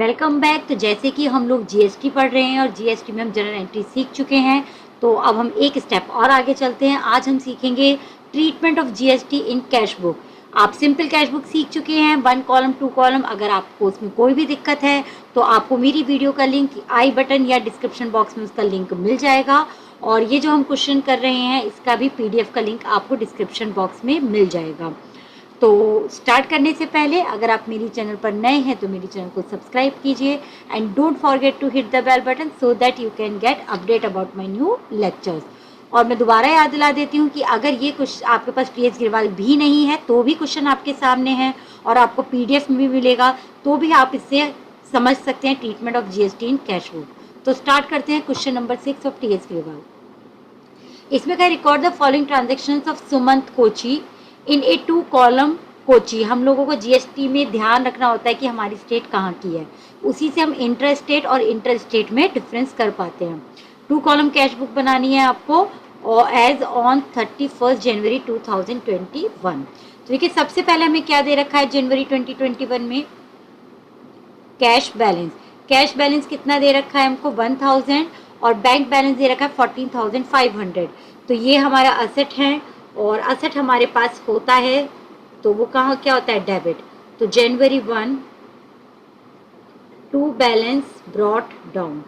Welcome back. तो जैसे कि हम लोग जीएसटी पढ़ रहे हैं और जीएसटी में हम जनरल एंट्री सीख चुके हैं, तो अब हम एक स्टेप और आगे चलते हैं। आज हम सीखेंगे treatment of GST in cash book. आप सिंपल कैश बुक सीख चुके हैं, 1 कॉलम 2 कॉलम। अगर आपको उसमें कोई भी दिक्कत है तो आपको मेरी वीडियो का लिंक आई बटन या डिस्क्रिप्शन बॉक्स में उसका लिंक मिल जाएगा, और ये जो हम क्वेश्चन कर रहे हैं इसका भी पीडीएफ का लिंक आपको डिस्क्रिप्शन बॉक्स में मिल जाएगा। तो स्टार्ट करने से पहले अगर आप मेरी चैनल पर नए हैं तो मेरी चैनल को सब्सक्राइब कीजिए and don't forget to hit the bell button so that you can get update about my new lectures. और मैं दोबारा याद दिला देती हूँ कि अगर ये कुछ आपके पास टीएस गिरवाल भी नहीं है तो भी क्वेश्चन आपके सामने है और आपको पीडीएफ में भी मिलेगा, तो भी आप इससे समझ सकते हैं treatment of GST in cash book. तो स्टार्ट करते हैं question number 6 of TS Grewal. इसमें क्या, record the following transactions of Sumant कोची इन ए 2 कॉलम कोची। हम लोगों को जीएसटी में ध्यान रखना होता है कि हमारी स्टेट कहाँ की है, उसी से हम इंटर स्टेट और इंटर स्टेट में डिफरेंस कर पाते हैं। 2 कॉलम कैश बुक बनानी है आपको और एज ऑन 31 जनवरी 2021। तो देखिए सबसे पहले हमें क्या दे रखा है जनवरी 2021 में, कैश बैलेंस। कैश बैलेंस कितना दे रखा है हमको 1000 और बैंक बैलेंस दे रखा है 14,500। तो ये हमारा असेट है और असेट हमारे पास होता है तो वो कहाँ क्या होता है, डेबिट। तो जनवरी 1 टू बैलेंस ब्रॉट डाउन।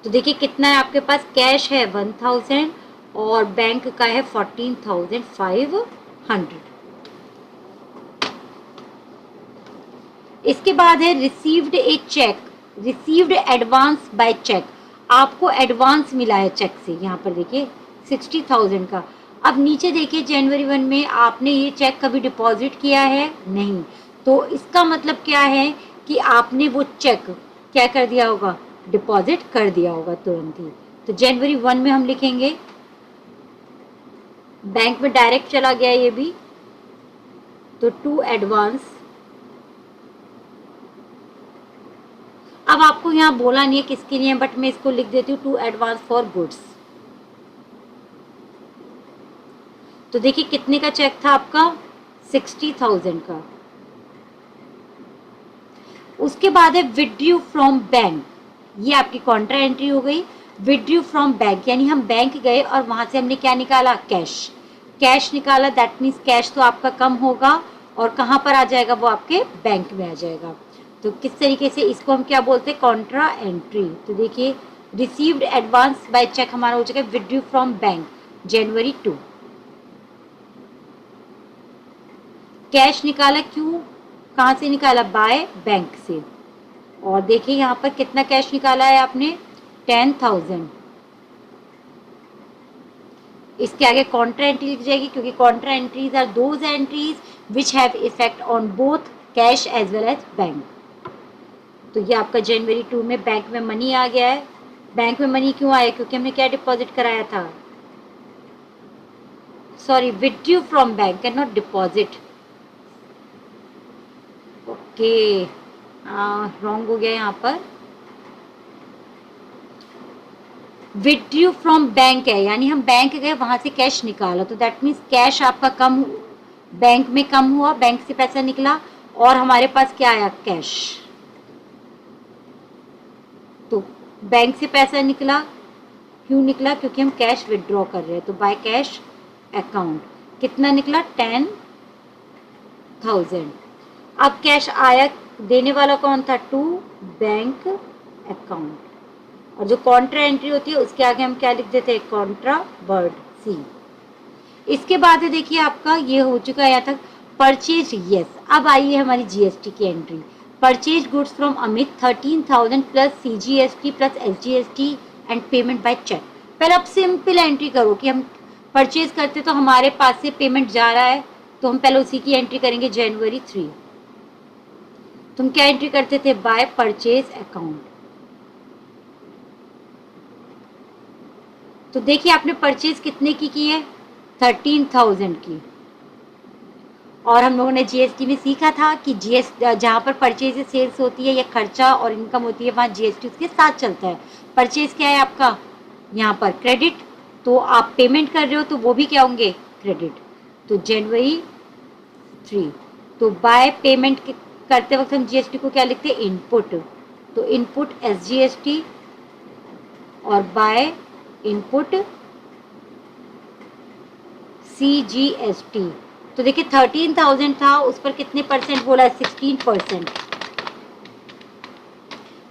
तो देखिए कितना है आपके पास, कैश है 1000 और बैंक का है 14,500। इसके बाद है received a cheque, received advance by cheque. आपको एडवांस मिला है चेक से, यहाँ पर देखिए 60,000 का। अब नीचे देखिए जनवरी 1 में आपने ये चेक कभी डिपॉजिट किया है नहीं, तो इसका मतलब क्या है कि आपने वो चेक क्या कर दिया होगा, डिपॉजिट कर दिया होगा तुरंत ही। तो जनवरी 1 में हम लिखेंगे, बैंक में डायरेक्ट चला गया ये भी, तो टू एडवांस। अब आपको यहाँ बोला नहीं है किसके लिए, बट मैं इसको लिख देती हूँ टू एडवांस फॉर गुड्स। तो देखिए कितने का चेक था आपका, 60,000 का। उसके बाद है विड्रू फ्रॉम बैंक, ये आपकी कॉन्ट्रा एंट्री हो गई। विड्रू फ्रॉम बैंक यानी हम बैंक गए और वहां से हमने क्या निकाला, कैश। कैश निकाला, दैट मीन्स कैश तो आपका कम होगा और कहाँ पर आ जाएगा, वो आपके बैंक में आ जाएगा। तो किस तरीके से इसको हम क्या बोलते हैं, कॉन्ट्रा एंट्री। तो देखिए रिसीव्ड एडवांस बाय चेक हमारा हो जाएगा withdrew from bank January 2। Cash निकाला, क्यों कहाँ से निकाला, बाय बैंक से। और देखिए यहाँ पर कितना कैश निकाला है आपने, 10,000। इसके आगे कॉन्ट्रा एंट्री लिख जाएगी क्योंकि contra entries are those entries which have effect on both cash as well as bank. तो ये आपका जनवरी 2 में बैंक में मनी आ गया है। बैंक में मनी क्यों आया, क्योंकि हमने क्या डिपॉजिट कराया था, sorry withdrew from bank and not deposit. Okay wrong हो गया यहाँ पर, विड्रू फ्रॉम बैंक है यानी हम बैंक गए वहां से कैश निकाला, तो दैट मीन्स कैश आपका कम, बैंक में कम हुआ, बैंक से पैसा निकला और हमारे पास क्या आया, कैश। तो बैंक से पैसा निकला, क्यों निकला, क्योंकि हम कैश विड्रॉ कर रहे हैं, तो बाय कैश अकाउंट कितना निकला, 10,000। अब कैश आया, देने वाला कौन था, टू बैंक अकाउंट। और जो कॉन्ट्रा एंट्री होती है उसके आगे हम क्या लिख देते हैं, कॉन्ट्रा वर्ड सी। इसके बाद है देखिए आपका ये हो चुका है यहाँ तक परचेज, यस। अब आई है हमारी जीएसटी की entry, purchase goods from Amit 13,000 plus CGST plus SGST and payment by cheque. पहले आप सिंपल एंट्री करो कि हम परचेज करते तो हमारे पास से पेमेंट जा रहा है, तो हम पहले उसी की एंट्री करेंगे जनवरी 3। तुम क्या एंट्री करते थे, बाय परचेज अकाउंट। तो देखिए आपने परचेज कितने की है, 13,000 की। और हम लोगों ने जीएसटी में सीखा था कि जहाँ पर परचेज सेल्स होती है या खर्चा और इनकम होती है वहाँ जीएसटी उसके साथ चलता है। परचेज क्या है आपका, यहाँ पर क्रेडिट, तो आप पेमेंट कर रहे हो तो वो भी क्या होंगे, क्रेडिट। तो जनवरी 3, तो बाय पेमेंट करते वक्त हम जीएसटी को क्या लिखते हैं, इनपुट। तो इनपुट एसजीएसटी और बाय इनपुट सीजीएसटी। तो देखिए 13,000 था, उस पर कितने परसेंट बोला है, 16%,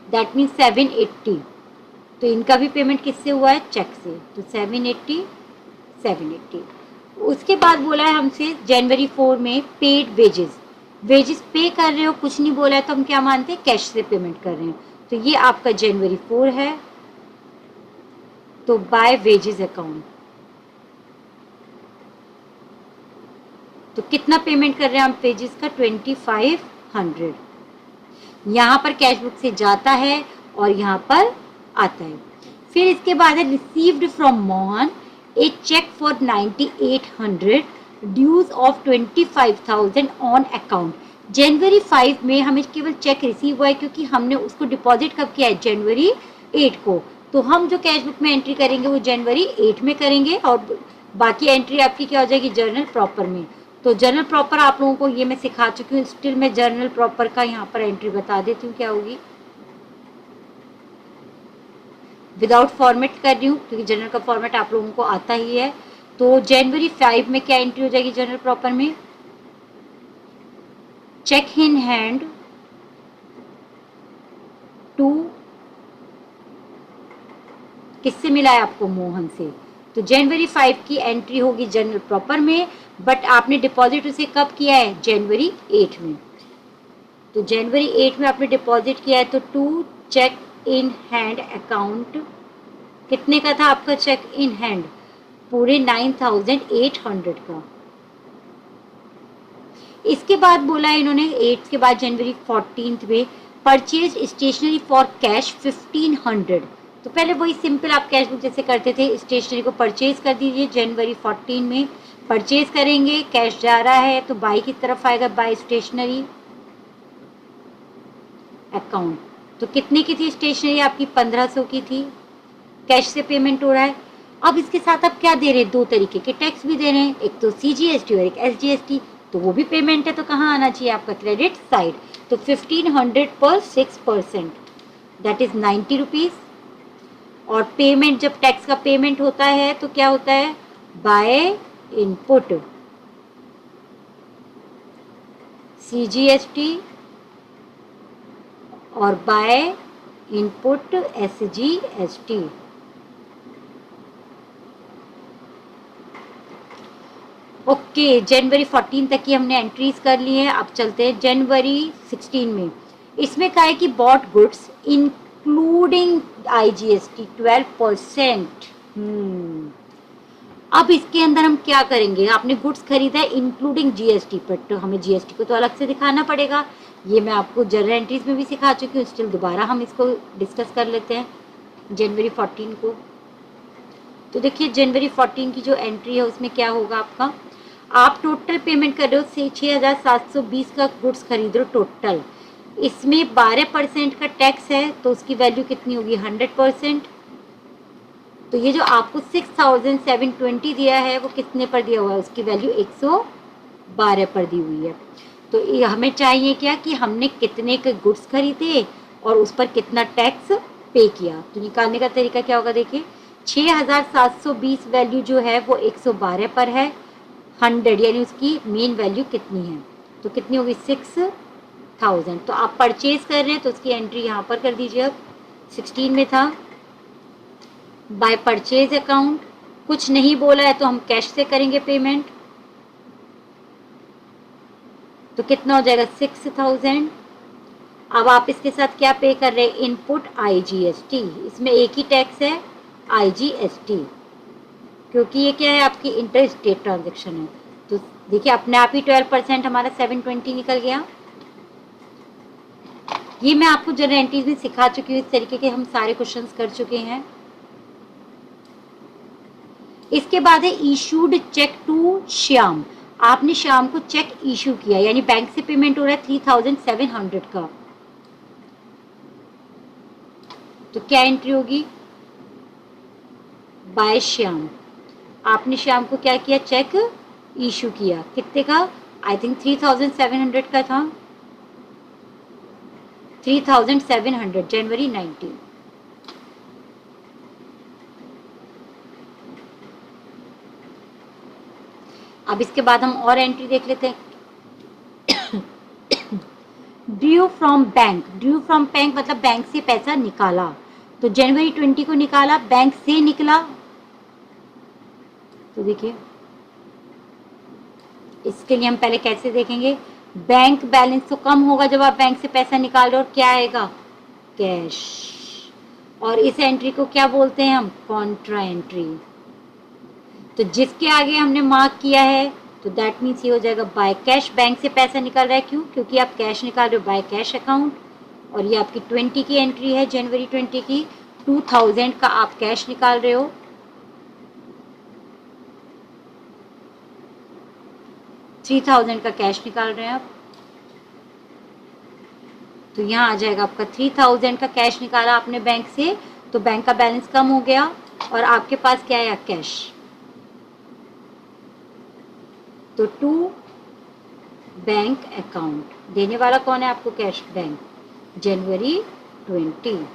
दैट मीन्स 780। तो इनका भी पेमेंट किससे हुआ है, चेक से। तो 780। उसके बाद बोला है हमसे जनवरी 4 में पेड वेजेस पे कर रहे हो, कुछ नहीं बोला है, तो हम क्या मानते हैं, कैश से पेमेंट कर रहे हैं। तो ये आपका जनवरी 4 है। तो बाय वेजेस अकाउंट, तो कितना पेमेंट कर रहे हैं हम वेजेस का, 2500। यहाँ पर कैश बुक से जाता है और यहाँ पर आता है। फिर इसके बाद है received from Mohan a cheque for 9800 dues of 25,000 on account. जनवरी 5 में हमें केवल चेक रिसीव हुआ है, क्योंकि हमने उसको डिपॉजिट कब किया है, जनवरी 8 को। तो हम जो कैश बुक में एंट्री करेंगे वो जनवरी 8 में करेंगे, और बाकी एंट्री आपकी क्या हो जाएगी, जर्नल प्रॉपर में। तो जर्नल प्रॉपर आप लोगों को ये मैं सिखा चुकी हूँ, स्टिल मैं जर्नल प्रॉपर का यहाँ पर एंट्री बता देती हूँ क्या होगी। विदाउट फॉर्मेट कर रही हूँ, क्योंकि जर्नल का फॉर्मेट आप लोगों को आता ही है। तो जनवरी 5 में क्या एंट्री हो जाएगी जर्नल प्रॉपर में, चेक इन हैंड टू, किससे मिला है आपको, मोहन से। तो जनवरी 5 की एंट्री होगी जर्नल प्रॉपर में, बट आपने डिपॉजिट उसे कब किया है, जनवरी 8 में। तो जनवरी 8 में आपने डिपॉजिट किया है, तो to cheque in hand account, कितने का था आपका चेक इन हैंड, पूरे 9800 का। इसके बाद बोला है इन्होंने 8 के बाद जनवरी 14 में परचेज स्टेशनरी फॉर कैश 1500। तो पहले वही सिंपल आप कैश बुक जैसे करते थे, स्टेशनरी को परचेज कर दीजिए। जनवरी 14 में परचेज करेंगे, कैश जा रहा है तो बाई की तरफ आएगा, बाय स्टेशनरी अकाउंट। तो कितने की थी स्टेशनरी आपकी, 1500 की थी, कैश से पेमेंट हो रहा है। अब इसके साथ आप क्या दे रहे हैं, दो तरीके के टैक्स भी दे रहे हैं, एक तो सीजीएसटी और एक एसजीएसटी। तो वो भी पेमेंट है, तो कहाँ आना चाहिए आपका, क्रेडिट साइड। तो 1500 पर 6%, दैट इज 90 रुपीज़। और पेमेंट, जब टैक्स का पेमेंट होता है तो क्या होता है, बाय इनपुट सीजीएसटी और बाय इनपुट एसजीएसटी। ओके, जनवरी 14 तक की हमने एंट्रीज कर ली है। अब चलते हैं जनवरी 16 में। इसमें कहा है कि बॉट गुड्स इंक्लूडिंग आईजीएसटी 12%। अब इसके अंदर हम क्या करेंगे, आपने गुड्स खरीदा है इंक्लूडिंग जीएसटी पर, तो हमें जीएसटी को तो अलग से दिखाना पड़ेगा। ये मैं आपको जर्नल एंट्रीज में भी सिखा चुकी हूँ, स्टिल दोबारा हम इसको डिस्कस कर लेते हैं जनवरी 14 को। तो देखिए जनवरी 14 की जो एंट्री है उसमें क्या होगा आपका, आप टोटल पेमेंट कर रहे हो 6,720 का गुड्स खरीद रहे हो टोटल। इसमें 12% का टैक्स है, तो उसकी वैल्यू कितनी होगी, 100%। तो ये जो आपको 6,720 दिया है वो कितने पर दिया हुआ है, उसकी वैल्यू 112 पर दी हुई है। तो ये हमें चाहिए क्या कि हमने कितने के गुड्स खरीदे और उस पर कितना टैक्स पे किया। तो निकालने का तरीका क्या होगा, देखिए 6,720 वैल्यू जो है वो 112 पर है, 100 यानी उसकी मेन वैल्यू कितनी है, तो कितनी होगी 6,000। तो आप परचेज कर रहे हैं तो उसकी एंट्री यहाँ पर कर दीजिए। अब 16 में था बाय परचेज अकाउंट, कुछ नहीं बोला है तो हम कैश से करेंगे पेमेंट। तो कितना हो जाएगा 6,000। अब आप इसके साथ क्या पे कर रहे हैं, इनपुट आईजीएसटी। इसमें एक ही टैक्स है आईजीएसटी, क्योंकि ये क्या है आपकी इंटर स्टेट ट्रांजेक्शन है। तो देखिए अपने आप ही 12% हमारा 720 निकल गया। ये मैं आपको जनरल एंट्रीज में सिखा चुकी हूँ, इस तरीके के हम सारे क्वेश्चंस कर चुके हैं। इसके बाद है इशूड चेक टू श्याम। आपने श्याम को चेक इशू किया, यानी बैंक से पेमेंट हो रहा है 3,700 का। तो क्या एंट्री होगी, बाय श्याम। आपने श्याम को क्या किया, चेक इशू किया, कितने का, आई थिंक 3,700 का था। 3700 जनवरी 19। अब इसके बाद हम और एंट्री देख लेते हैं। Due from bank, due from bank मतलब बैंक से पैसा निकाला। तो जनवरी 20 को निकाला, बैंक से निकला। तो देखिए इसके लिए हम पहले कैसे देखेंगे, बैंक बैलेंस तो कम होगा जब आप बैंक से पैसा निकाल रहे हो, और क्या आएगा, कैश। और इस एंट्री को क्या बोलते हैं हम, कॉन्ट्रा एंट्री। तो जिसके आगे हमने मार्क किया है तो दैट मीन्स ये हो जाएगा बाय कैश। बैंक से पैसा निकाल रहा है, क्यों, क्योंकि आप कैश निकाल रहे हो बाय कैश अकाउंट। और ये आपकी 20 की एंट्री है, जनवरी 20 की। 2000 का आप कैश निकाल रहे हो, 3000 का कैश निकाल रहे हैं आप। तो यहाँ आ जाएगा आपका 3000 का कैश निकाला आपने बैंक से, तो बैंक का बैलेंस कम हो गया और आपके पास क्या है, कैश। तो टू बैंक अकाउंट, देने वाला कौन है आपको, कैश, बैंक, जनवरी 20।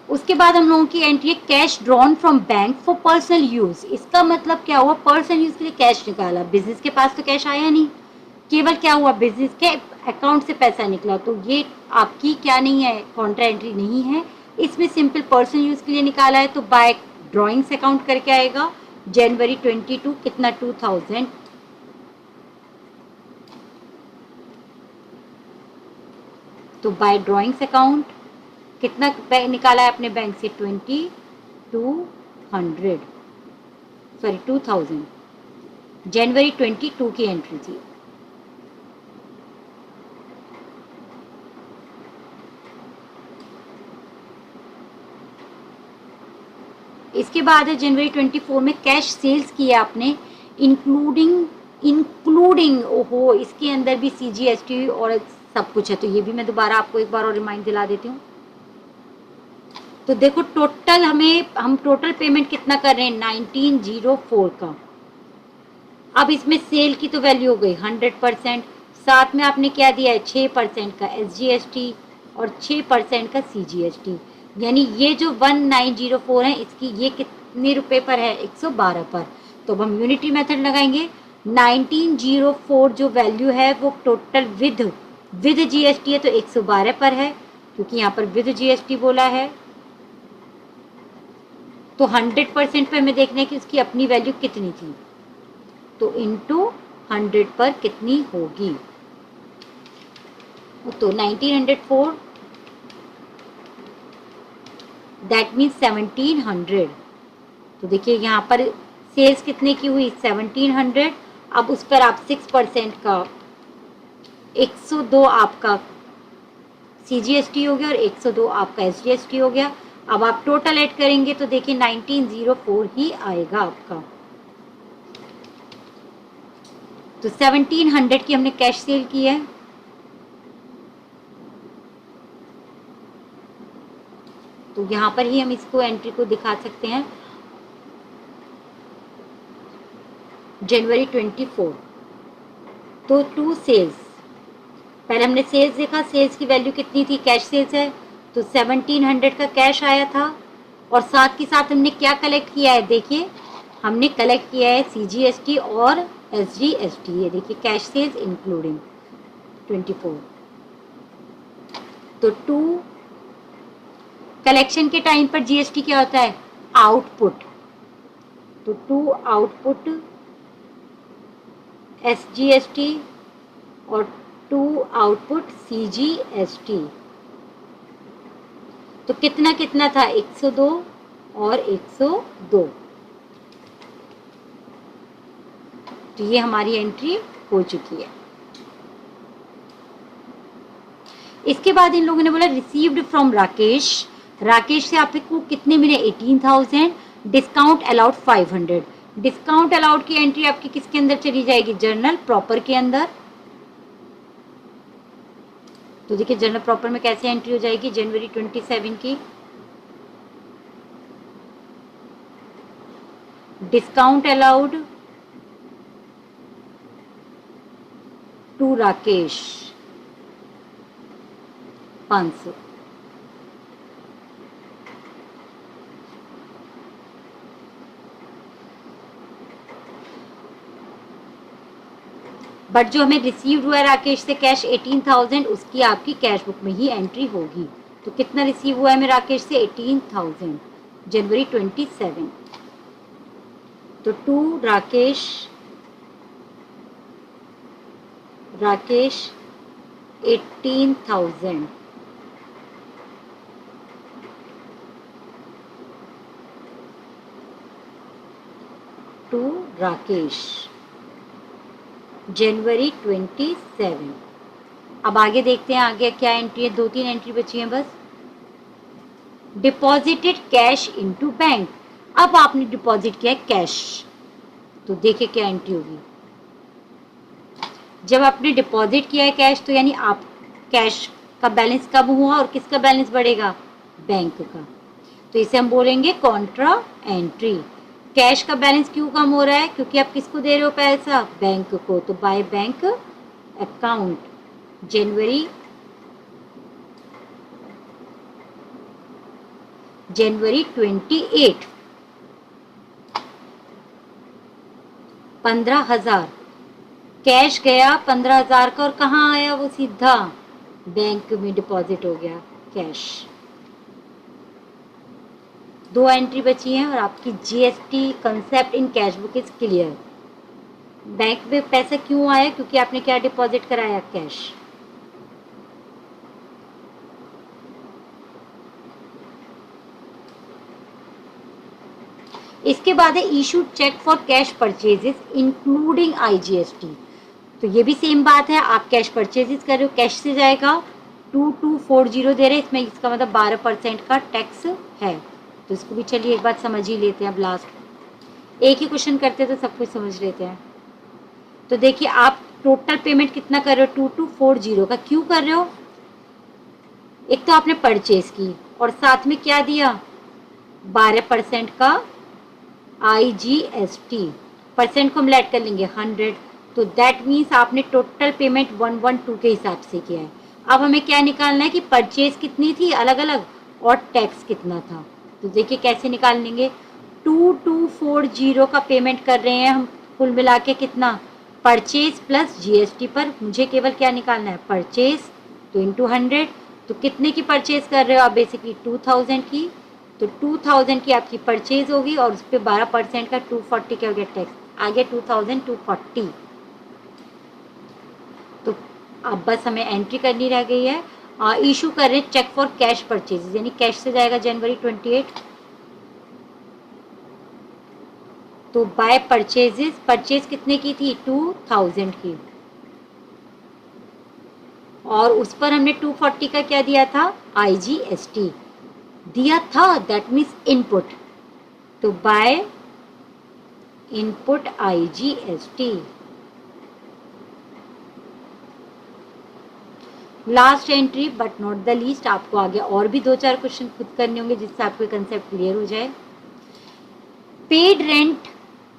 उसके बाद हम लोगों की एंट्री है cash drawn from bank for personal use. इसका मतलब क्या हुआ, पर्सनल यूज के लिए कैश निकाला, बिजनेस के पास तो कैश आया नहीं, केवल क्या हुआ, बिजनेस के अकाउंट से पैसा निकला। तो ये आपकी क्या नहीं है, कॉन्ट्रा एंट्री नहीं है, इसमें सिंपल पर्सनल यूज के लिए निकाला है। तो बाय ड्रॉइंग्स अकाउंट करके आएगा जनवरी 22, कितना, 2000। तो बाय ड्रॉइंग्स अकाउंट कितना निकाला है अपने बैंक से, 2200, सॉरी 2000, जनवरी 22 की एंट्री थी। इसके बाद है जनवरी 24 में कैश सेल्स किया आपने, इंक्लूडिंग ओहो, इसके अंदर भी CGST और सब कुछ है। तो ये भी मैं दोबारा आपको एक बार और रिमाइंड दिला देती हूँ। तो देखो टोटल हम टोटल पेमेंट कितना कर रहे हैं, 1904 का। अब इसमें सेल की तो वैल्यू हो गई 100%, साथ में आपने क्या दिया है, 6% का SGST और 6% का CGST। यानी ये जो 1904 है, इसकी ये कितने रुपए पर है, 112 पर। तो अब हम यूनिटी मेथड लगाएंगे। 1904 जो वैल्यू है वो टोटल विद GST है, तो 112 पर है, क्योंकि यहाँ पर विद GST बोला है। तो 100% पे हमें देखना है कि उसकी अपनी वैल्यू कितनी थी, तो इंटू 100 पर कितनी होगी। तो 1904 दैट मीन्स 1700। तो देखिए यहाँ पर सेल्स कितने की हुई, 1700। अब उस पर आप 6% का 102 आपका CGST हो गया और 102 आपका SGST हो गया। अब आप टोटल ऐड करेंगे तो देखिए 1904 ही आएगा आपका। तो 1700 की हमने कैश सेल की है। तो यहाँ पर ही हम इसको एंट्री को दिखा सकते हैं, जनवरी 24। तो टू सेल्स, पहले हमने सेल्स देखा, सेल्स की वैल्यू कितनी थी, कैश सेल्स है, तो 1700 का कैश आया था। और साथ के साथ हमने क्या कलेक्ट किया है, देखिए हमने कलेक्ट किया है CGST और SGST। ये देखिए कैश सेल्स इंक्लूडिंग 24। तो टू कलेक्शन के टाइम पर GST क्या होता है, आउटपुट। तो टू आउटपुट SGST और टू आउटपुट CGST। तो कितना कितना था, 102 और 102। तो ये हमारी एंट्री हो चुकी है। इसके बाद इन लोगों ने बोला रिसीव्ड फ्रॉम राकेश। राकेश से आपको कितने मिले, 18,000, डिस्काउंट अलाउड 500। डिस्काउंट अलाउड की एंट्री आपकी किसके अंदर चली जाएगी, जर्नल प्रॉपर के अंदर। तो देखिए जर्नल प्रॉपर में कैसे एंट्री हो जाएगी, जनवरी 27 की, discount allowed 2 to Rakesh 500। But जो हमें रिसीव्ड हुआ है राकेश से कैश 18,000, उसकी आपकी कैश बुक में ही एंट्री होगी। तो कितना रिसीव हुआ है हमें राकेश से? 18,000 जनवरी 27। तो टू राकेश 18,000 टू राकेश जनवरी 27। अब आगे देखते हैं आगे क्या एंट्री है। 2-3 एंट्री बची हैं बस। Deposited cash into bank. अब आपने डिपॉजिट किया है कैश, तो देखिए क्या एंट्री होगी। जब आपने डिपॉजिट किया है कैश, तो यानी आप कैश का बैलेंस कब हुआ और किसका बैलेंस बढ़ेगा? बैंक का। तो इसे हम बोलेंगे कॉन्ट्रा एंट्री। कैश का बैलेंस क्यों कम हो रहा है? क्योंकि आप किसको दे रहे हो पैसा? बैंक को। तो by bank account January 28 15,000 cash गया 15,000 का, और कहाँ आया वो? सीधा बैंक में डिपॉजिट हो गया कैश। 2 एंट्री बची हैं और आपकी GST concept in cash book is clear. Bank में पैसा क्यों आया? क्योंकि आपने क्या डिपॉजिट कराया? कैश। इसके बाद है issue cheque for cash purchases including IGST. तो ये भी सेम बात है, आप कैश परचेजेस कर रहे हो, कैश से जाएगा 2240 दे रहे हैं, इसमें इसका मतलब 12% का टैक्स है। तो इसको भी चलिए एक बात समझ ही लेते हैं। अब लास्ट एक ही क्वेश्चन करते तो सब कुछ समझ लेते हैं। तो देखिए आप टोटल पेमेंट कितना कर रहे हो? 2240 का। क्यों कर रहे हो? एक तो आपने परचेज की और साथ में क्या दिया? 12% का आईजीएसटी। परसेंट को हम ऐड कर लेंगे 100। तो दैट मीन्स आपने टोटल पेमेंट 112 के हिसाब से किया है। अब हमें क्या निकालना है कि परचेज कितनी थी अलग अलग और टैक्स कितना था। तो देखिए कैसे निकाल लेंगे। 2240 का पेमेंट कर रहे हैं हम, कुल मिला के कितना? परचेज प्लस जीएसटी पर मुझे केवल क्या निकालना है? परचेज। तो इंटू 100। तो कितने की परचेज कर रहे हो आप? बेसिकली 2000 की। तो 2000 की आपकी परचेज होगी और उस पर 12% का 240 का हो गया टैक्स, आ गया 2240। तो अब बस हमें एंट्री करनी रह गई है। इशू कर रहे हैं चेक फॉर कैश परचेज, यानी कैश से जाएगा जनवरी 28। तो बाय परचेजेस, परचेज कितने की थी? 2000 की, और उस पर हमने 240 का क्या दिया था? आईजीएसटी दिया था, दैट मीन्स इनपुट। तो by input IGST. Last entry but not the least, आपको आगे और भी 2-4 क्वेश्चन खुद करने होंगे जिससे आपको कंसेप्ट क्लियर हो जाए। Paid rent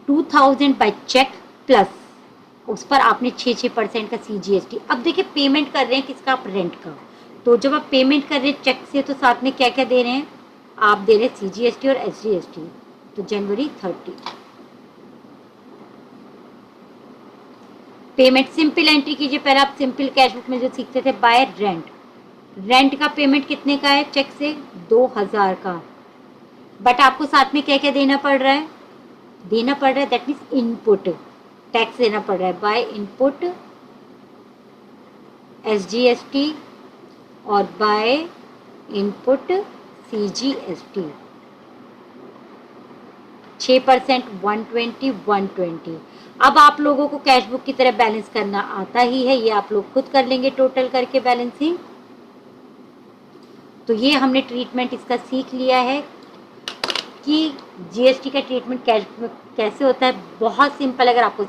2000 by cheque plus उस पर आपने 6% का सीजीएसटी। अब देखिए पेमेंट कर रहे हैं किसका? आप रेंट का। तो जब आप पेमेंट कर रहे हैं चेक से, तो साथ में क्या क्या दे रहे हैं? आप दे रहे हैं सीजीएसटी और एसजीएसटी। तो जनवरी 30 पेमेंट सिंपल एंट्री कीजिए। पहले आप सिंपल कैश बुक में जो सीखते थे, बाय रेंट। रेंट का पेमेंट कितने का है चेक से? 2000 का। बट आपको साथ में क्या क्या देना पड़ रहा है? दैट मीन्स इनपुट, टैक्स देना पड़ रहा है। बाय इनपुट एसजीएसटी और बाय इनपुट सीजीएसटी। 6% 120। अब आप लोगों को कैश बुक की तरह बैलेंस करना आता ही है, ये आप लोग खुद कर लेंगे टोटल करके बैलेंसिंग। तो ये हमने ट्रीटमेंट इसका सीख लिया है कि जीएसटी का ट्रीटमेंट कैश बुक में कैसे होता है। बहुत सिंपल। अगर आपको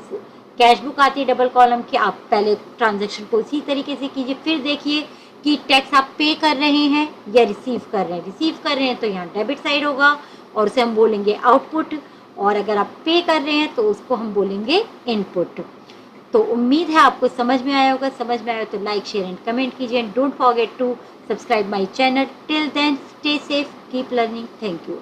कैश बुक आती है डबल कॉलम की, आप पहले ट्रांजैक्शन को उसी तरीके से कीजिए, फिर देखिए कि टैक्स आप पे कर रहे हैं या रिसीव कर रहे हैं। रिसीव कर रहे हैं तो यहाँ डेबिट साइड होगा और उसे हम बोलेंगे आउटपुट, और अगर आप पे कर रहे हैं तो उसको हम बोलेंगे इनपुट। तो उम्मीद है आपको समझ में आया होगा। समझ में आया तो लाइक, शेयर एंड कमेंट कीजिए and don't forget to subscribe my channel. Till then stay safe, keep learning. Thank you.